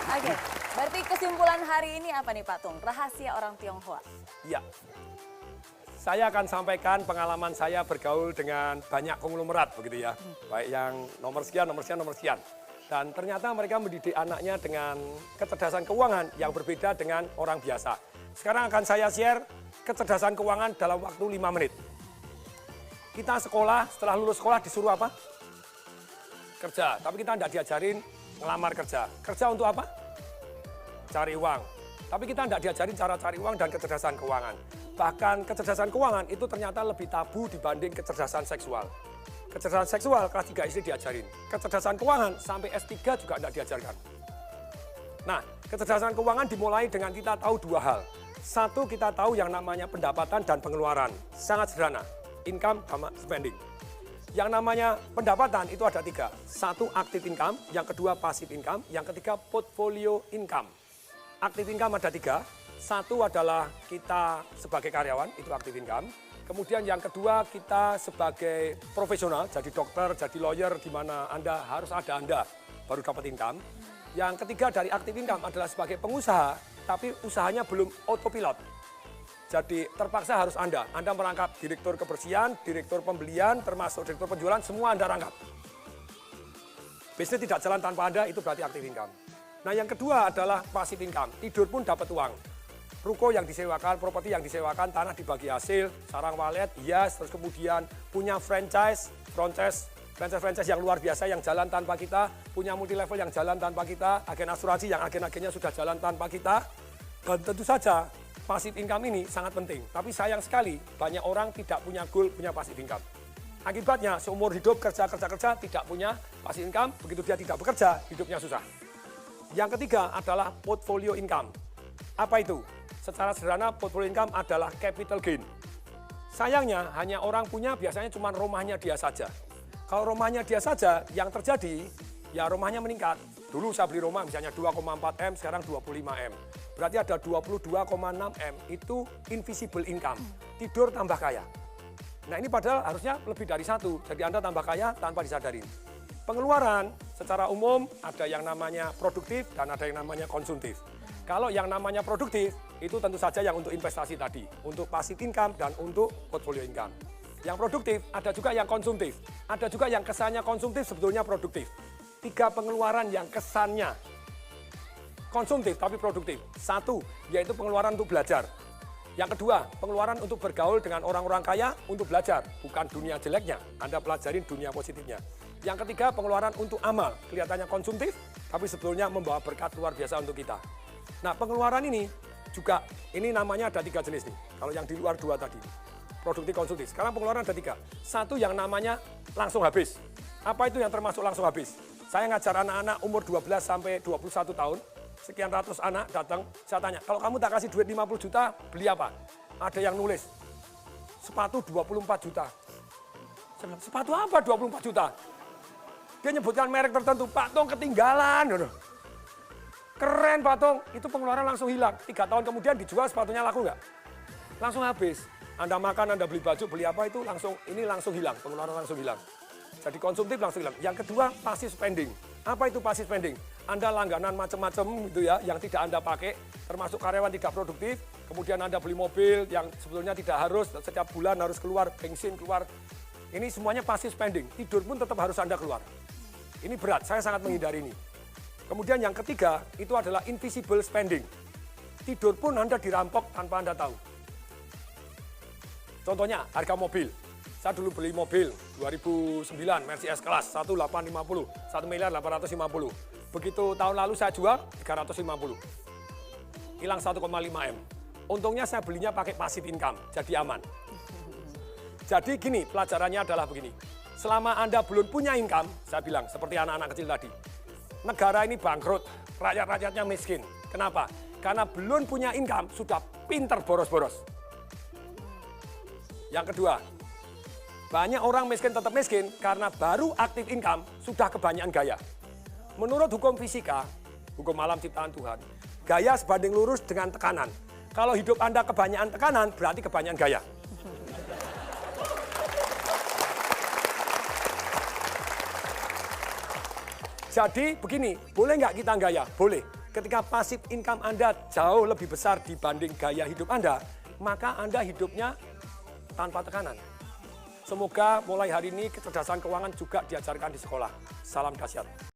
Oke, berarti kesimpulan hari ini apa nih Pak Tung? Rahasia orang Tionghoa. Ya, saya akan sampaikan pengalaman saya bergaul dengan banyak konglomerat begitu ya. Baik yang nomor sekian, nomor sekian, nomor sekian. Dan ternyata mereka mendidik anaknya dengan kecerdasan keuangan yang berbeda dengan orang biasa. Sekarang akan saya share kecerdasan keuangan dalam waktu 5 menit. Kita sekolah, setelah lulus sekolah disuruh apa? Kerja, tapi kita tidak diajarin ngelamar kerja. Kerja untuk apa? Cari uang. Tapi kita tidak diajarin cara cari uang dan kecerdasan keuangan. Bahkan kecerdasan keuangan itu ternyata lebih tabu dibanding kecerdasan seksual. Kecerdasan seksual kelas 3 SD diajarin. Kecerdasan keuangan sampai S3 juga tidak diajarkan. Nah, kecerdasan keuangan dimulai dengan kita tahu dua hal. Satu, kita tahu yang namanya pendapatan dan pengeluaran. Sangat sederhana, income sama spending. Yang namanya pendapatan itu ada 3. Satu, active income, yang kedua passive income, yang ketiga portfolio income. Active income ada 3. Satu adalah kita sebagai karyawan, itu active income. Kemudian yang kedua kita sebagai profesional, jadi dokter, jadi lawyer, di mana Anda harus ada Anda baru dapat income. Yang ketiga dari active income adalah sebagai pengusaha, tapi usahanya belum autopilot. Jadi terpaksa harus Anda merangkap direktur kebersihan, direktur pembelian, termasuk direktur penjualan, semua Anda rangkap. Bisnis tidak jalan tanpa Anda, itu berarti active income. Nah yang kedua adalah passive income, tidur pun dapat uang. Ruko yang disewakan, properti yang disewakan, tanah dibagi hasil, sarang walet, hias, terus kemudian punya franchise yang luar biasa yang jalan tanpa kita, punya multi level yang jalan tanpa kita, agen asuransi yang agen-agennya sudah jalan tanpa kita. Dan tentu saja passive income ini sangat penting, tapi sayang sekali banyak orang tidak punya goal, punya passive income. Akibatnya seumur hidup kerja tidak punya passive income, begitu dia tidak bekerja, hidupnya susah. Yang ketiga adalah portfolio income. Apa itu? Secara sederhana portfolio income adalah capital gain. Sayangnya hanya orang punya biasanya cuma rumahnya dia saja. Kalau rumahnya dia saja, yang terjadi ya rumahnya meningkat. Dulu saya beli rumah misalnya 2,4 M, sekarang 25 M. Berarti ada 22,6 M itu invisible income. Tidur tambah kaya. Nah ini padahal harusnya lebih dari 1. Jadi Anda tambah kaya tanpa disadari. Pengeluaran secara umum ada yang namanya produktif dan ada yang namanya konsumtif. Kalau yang namanya produktif itu tentu saja yang untuk investasi tadi, untuk passive income dan untuk portfolio income. Yang produktif ada juga yang konsumtif, ada juga yang kesannya konsumtif sebetulnya produktif. 3 pengeluaran yang kesannya konsumtif tapi produktif. 1, yaitu pengeluaran untuk belajar. Yang kedua, pengeluaran untuk bergaul dengan orang-orang kaya untuk belajar, bukan dunia jeleknya, Anda pelajarin dunia positifnya. Yang ketiga, pengeluaran untuk amal, kelihatannya konsumtif, tapi sebetulnya membawa berkat luar biasa untuk kita. Nah, pengeluaran ini juga, ini namanya ada 3 jenis nih, kalau yang di luar 2 tadi, produktif, konsumtif. Sekarang pengeluaran ada 3. 1 yang namanya langsung habis. Apa itu yang termasuk langsung habis? Saya ngajar anak-anak umur 12 sampai 21 tahun, sekian ratus anak datang, saya tanya, kalau kamu tak kasih duit 50 juta, beli apa? Ada yang nulis, sepatu 24 juta. Saya bilang, sepatu apa 24 juta? Dia nyebutkan merek tertentu, Pak Tung ketinggalan. Keren Pak Tung, itu pengeluaran langsung hilang. 3 tahun kemudian dijual sepatunya laku nggak? Langsung habis. Anda makan, Anda beli baju, beli apa itu langsung hilang, pengeluaran langsung hilang. Jadi konsumtif langsung hilang. Yang kedua, passive spending. Apa itu passive spending? Anda langganan macam-macam gitu ya, yang tidak Anda pakai, termasuk karyawan tidak produktif, kemudian Anda beli mobil yang sebetulnya tidak harus, setiap bulan harus keluar, bensin keluar. Ini semuanya passive spending, tidur pun tetap harus Anda keluar. Ini berat, saya sangat menghindari ini. Kemudian yang ketiga, itu adalah invisible spending. Tidur pun Anda dirampok tanpa Anda tahu. Contohnya, harga mobil. Saya dulu beli mobil 2009 Mercy S-Class 1850, 1.850.000. Begitu tahun lalu saya jual 350. Hilang 1,5 M. Untungnya saya belinya pakai passive income, jadi aman. Jadi gini, pelajarannya adalah begini. Selama Anda belum punya income, saya bilang seperti anak-anak kecil tadi. Negara ini bangkrut, rakyat-rakyatnya miskin. Kenapa? Karena belum punya income, sudah pinter boros-boros. Yang kedua, banyak orang miskin tetap miskin karena baru aktif income sudah kebanyakan gaya. Menurut hukum fisika, hukum alam ciptaan Tuhan, gaya sebanding lurus dengan tekanan. Kalau hidup Anda kebanyakan tekanan, berarti kebanyakan gaya. Jadi begini, boleh nggak kita gaya? Boleh. Ketika pasif income Anda jauh lebih besar dibanding gaya hidup Anda, maka Anda hidupnya tanpa tekanan. Semoga mulai hari ini kecerdasan keuangan juga diajarkan di sekolah. Salam dahsyat.